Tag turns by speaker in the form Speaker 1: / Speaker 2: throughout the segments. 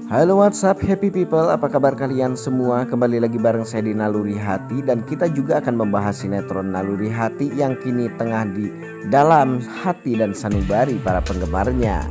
Speaker 1: Halo WhatsApp happy people, apa kabar kalian semua? Kembali lagi bareng saya di Naluri Hati, dan kita juga akan membahas sinetron Naluri Hati yang kini tengah di dalam hati dan sanubari para penggemarnya.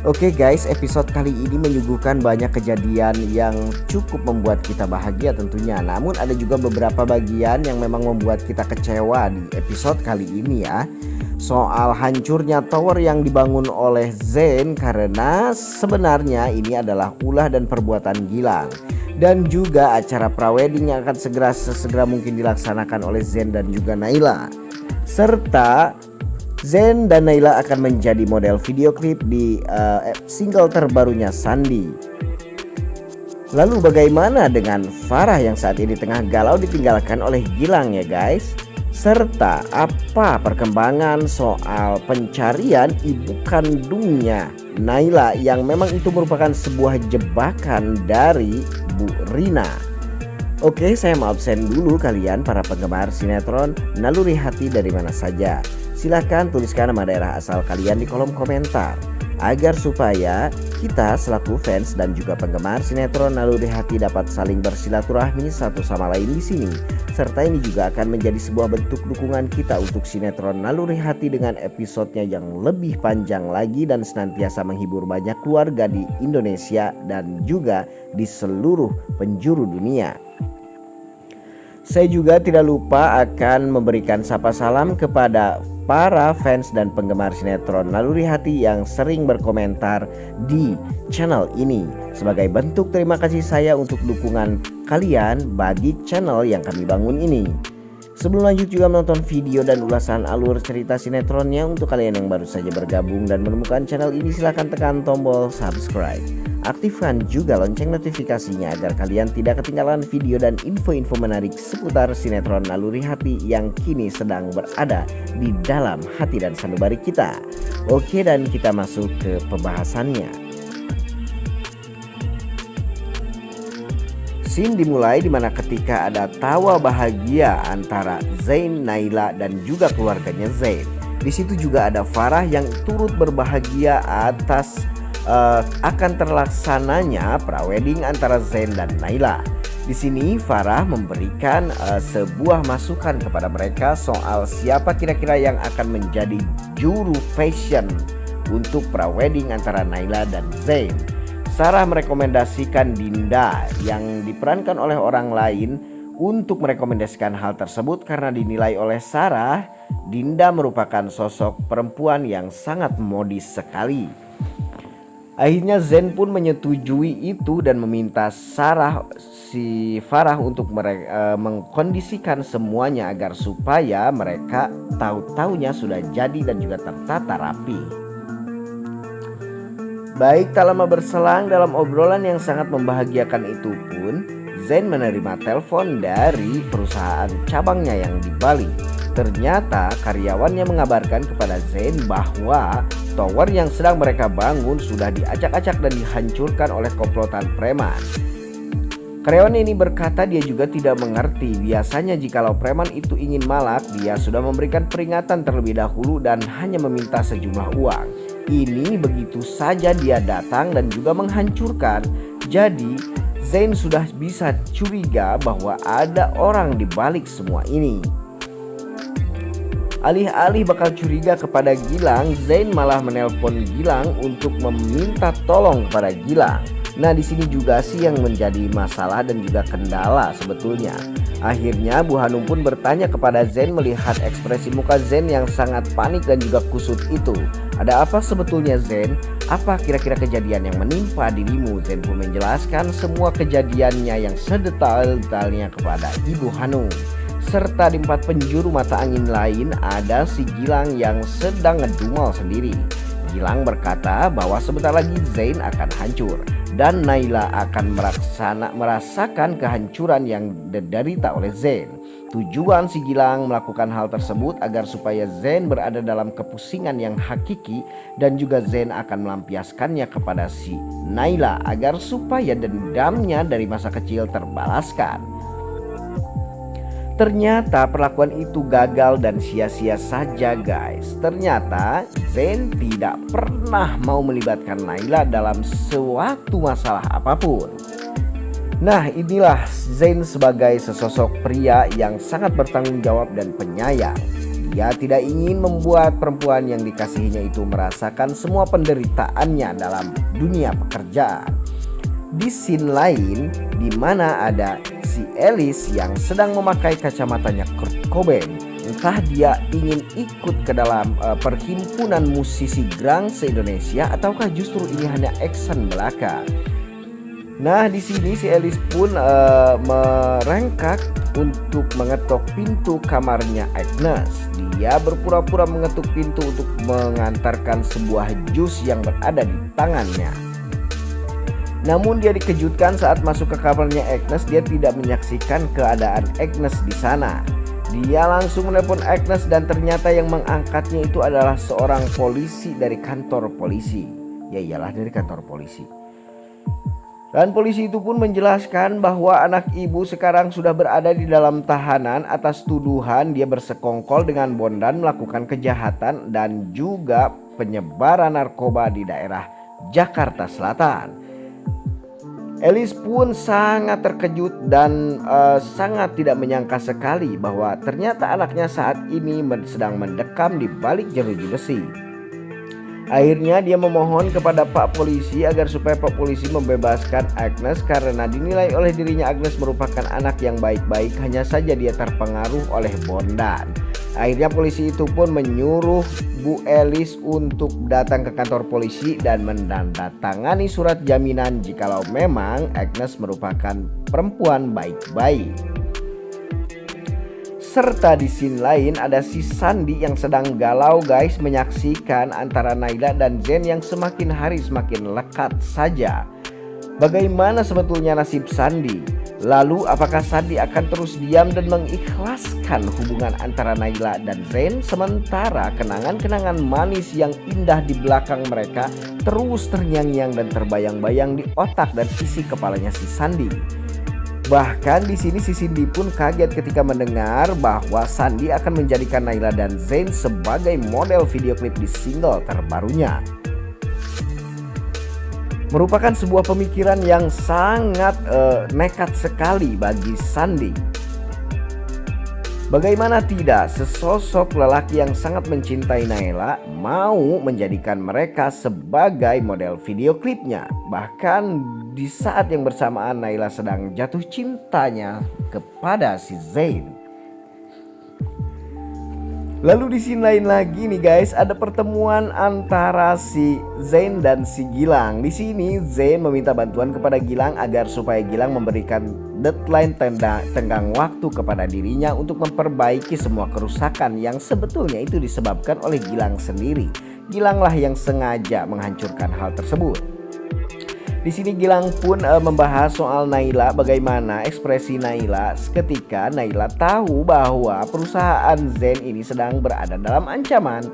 Speaker 1: Oke guys, episode kali ini menyuguhkan banyak kejadian yang cukup membuat kita bahagia tentunya. Namun ada juga beberapa bagian yang memang membuat kita kecewa di episode kali ini ya. Soal hancurnya tower yang dibangun oleh Zain, karena sebenarnya ini adalah ulah dan perbuatan Gilang. Dan juga acara prawedding yang akan sesegera mungkin dilaksanakan oleh Zain dan juga Naila. Serta Zain dan Naila akan menjadi model video klip di single terbarunya Sandi. Lalu bagaimana dengan Farah yang saat ini tengah galau ditinggalkan oleh Gilang ya guys? Serta apa perkembangan soal pencarian ibu kandungnya Naila yang memang itu merupakan sebuah jebakan dari Bu Rina. Oke, saya mau absen dulu kalian para penggemar sinetron Naluri Hati dari mana saja. Silahkan tuliskan nama daerah asal kalian di kolom komentar, agar supaya kita selaku fans dan juga penggemar sinetron Naluri Hati dapat saling bersilaturahmi satu sama lain di sini. Serta ini juga akan menjadi sebuah bentuk dukungan kita untuk sinetron Naluri Hati dengan episodenya yang lebih panjang lagi dan senantiasa menghibur banyak keluarga di Indonesia dan juga di seluruh penjuru dunia. Saya juga tidak lupa akan memberikan sapa salam kepada para fans dan penggemar sinetron Naluri Hati yang sering berkomentar di channel ini. Sebagai bentuk terima kasih saya untuk dukungan kalian bagi channel yang kami bangun ini. Sebelum lanjut juga menonton video dan ulasan alur cerita sinetronnya, untuk kalian yang baru saja bergabung dan menemukan channel ini, silahkan tekan tombol subscribe. Aktifkan juga lonceng notifikasinya agar kalian tidak ketinggalan video dan info-info menarik seputar sinetron Naluri Hati yang kini sedang berada di dalam hati dan sanubari kita. Oke, dan kita masuk ke pembahasannya. Scene dimulai dimana ketika ada tawa bahagia antara Zain, Naila dan juga keluarganya Zain. Di situ juga ada Farah yang turut berbahagia atas akan terlaksananya prawedding antara Zain dan Naila. Di sini Farah memberikan sebuah masukan kepada mereka soal siapa kira-kira yang akan menjadi juru fashion untuk prawedding antara Naila dan Zain. Sarah merekomendasikan Dinda yang diperankan oleh orang lain untuk merekomendasikan hal tersebut karena dinilai oleh Sarah, Dinda merupakan sosok perempuan yang sangat modis sekali. Akhirnya Zain pun menyetujui itu dan meminta Farah untuk mengkondisikan semuanya agar supaya mereka tahu-taunya sudah jadi dan juga tertata rapi. Baik, tak lama berselang dalam obrolan yang sangat membahagiakan itu pun, Zain menerima telepon dari perusahaan cabangnya yang di Bali. Ternyata karyawannya mengabarkan kepada Zain bahwa tower yang sedang mereka bangun sudah diacak-acak dan dihancurkan oleh komplotan preman. Karyawan ini berkata dia juga tidak mengerti. Biasanya jikalau preman itu ingin malak, dia sudah memberikan peringatan terlebih dahulu dan hanya meminta sejumlah uang. Ini begitu saja dia datang dan juga menghancurkan. Jadi Zain sudah bisa curiga bahwa ada orang di balik semua ini. Alih-alih bakal curiga kepada Gilang, Zain malah menelpon Gilang untuk meminta tolong kepada Gilang. Nah, di sini juga sih yang menjadi masalah dan juga kendala sebetulnya. Akhirnya Bu Hanum pun bertanya kepada Zain melihat ekspresi muka Zain yang sangat panik dan juga kusut itu. Ada apa sebetulnya Zain? Apa kira-kira kejadian yang menimpa dirimu? Zain pun menjelaskan semua kejadiannya yang sedetail-detailnya kepada Ibu Hanum. Serta di 4 penjuru mata angin lain ada si Gilang yang sedang ngedumel sendiri. Gilang berkata bahwa sebentar lagi Zain akan hancur dan Naila akan merasakan kehancuran yang diderita oleh Zain. Tujuan si Gilang melakukan hal tersebut agar supaya Zain berada dalam kepusingan yang hakiki, dan juga Zain akan melampiaskannya kepada si Naila agar supaya dendamnya dari masa kecil terbalaskan. Ternyata perlakuan itu gagal dan sia-sia saja guys. Ternyata Zain tidak pernah mau melibatkan Naila dalam suatu masalah apapun. Nah, inilah Zain sebagai sesosok pria yang sangat bertanggung jawab dan penyayang. Dia tidak ingin membuat perempuan yang dikasihinya itu merasakan semua penderitaannya dalam dunia pekerjaan. Di scene lain, di mana ada si Alice yang sedang memakai kacamatanya Kurt Cobain. Entah dia ingin ikut ke dalam perhimpunan musisi grunge se-Indonesia ataukah justru ini hanya action belaka. Nah, di sini si Alice pun merengkak untuk mengetok pintu kamarnya Agnes. Dia berpura-pura mengetuk pintu untuk mengantarkan sebuah jus yang berada di tangannya. Namun dia dikejutkan saat masuk ke kamarnya Agnes. Dia tidak menyaksikan keadaan Agnes di sana. Dia langsung menelpon Agnes dan ternyata yang mengangkatnya itu adalah seorang polisi dari kantor polisi. Ya iyalah, dari kantor polisi. Dan polisi itu pun menjelaskan bahwa anak ibu sekarang sudah berada di dalam tahanan atas tuduhan dia bersekongkol dengan Bondan, melakukan kejahatan dan juga penyebaran narkoba di daerah Jakarta Selatan. Alice pun sangat terkejut dan sangat tidak menyangka sekali bahwa ternyata anaknya saat ini sedang mendekam di balik jeruji besi. Akhirnya dia memohon kepada Pak Polisi agar supaya Pak Polisi membebaskan Agnes karena dinilai oleh dirinya Agnes merupakan anak yang baik-baik, hanya saja dia terpengaruh oleh Bondan. Akhirnya polisi itu pun menyuruh Bu Alice untuk datang ke kantor polisi dan menandatangani surat jaminan jikalau memang Agnes merupakan perempuan baik-baik. Serta di scene lain ada si Sandi yang sedang galau guys, menyaksikan antara Naila dan Zain yang semakin hari semakin lekat saja. Bagaimana sebetulnya nasib Sandi? Lalu apakah Sandi akan terus diam dan mengikhlaskan hubungan antara Naila dan Zain, sementara kenangan-kenangan manis yang indah di belakang mereka terus terngiang-ngiang dan terbayang-bayang di otak dan isi kepalanya si Sandi? Bahkan di sini si Cindy pun kaget ketika mendengar bahwa Sandi akan menjadikan Naila dan Zain sebagai model video klip di single terbarunya. Merupakan sebuah pemikiran yang sangat nekat sekali bagi Sandi. Bagaimana tidak, sesosok lelaki yang sangat mencintai Naila mau menjadikan mereka sebagai model video klipnya. Bahkan di saat yang bersamaan Naila sedang jatuh cintanya kepada si Zain. Lalu di scene lain lagi nih guys, ada pertemuan antara si Zain dan si Gilang. Di sini Zain meminta bantuan kepada Gilang agar supaya Gilang memberikan deadline tenggang waktu kepada dirinya untuk memperbaiki semua kerusakan yang sebetulnya itu disebabkan oleh Gilang sendiri. Gilanglah yang sengaja menghancurkan hal tersebut. Di sini Gilang pun membahas soal Naila, bagaimana ekspresi Naila ketika Naila tahu bahwa perusahaan Zain ini sedang berada dalam ancaman.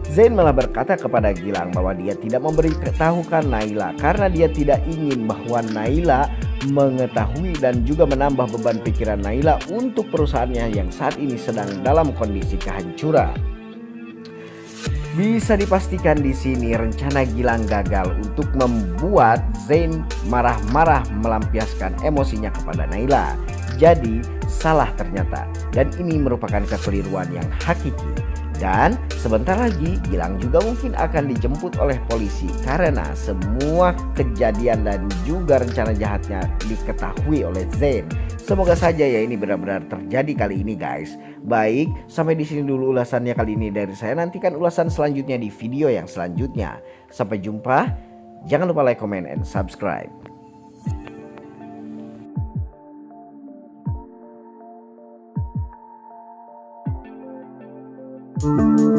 Speaker 1: Zain malah berkata kepada Gilang bahwa dia tidak memberitahukan Naila karena dia tidak ingin bahwa Naila mengetahui dan juga menambah beban pikiran Naila untuk perusahaannya yang saat ini sedang dalam kondisi kehancuran. Bisa dipastikan di sini rencana Gilang gagal untuk membuat Zain marah-marah melampiaskan emosinya kepada Naila. Jadi salah ternyata, dan ini merupakan kekeliruan yang hakiki. Dan sebentar lagi Gilang juga mungkin akan dijemput oleh polisi karena semua kejadian dan juga rencana jahatnya diketahui oleh Zain. Semoga saja ya ini benar-benar terjadi kali ini guys. Baik, sampai di sini dulu ulasannya kali ini dari saya. Nantikan ulasan selanjutnya di video yang selanjutnya. Sampai jumpa. Jangan lupa like, comment, and subscribe. Thank you.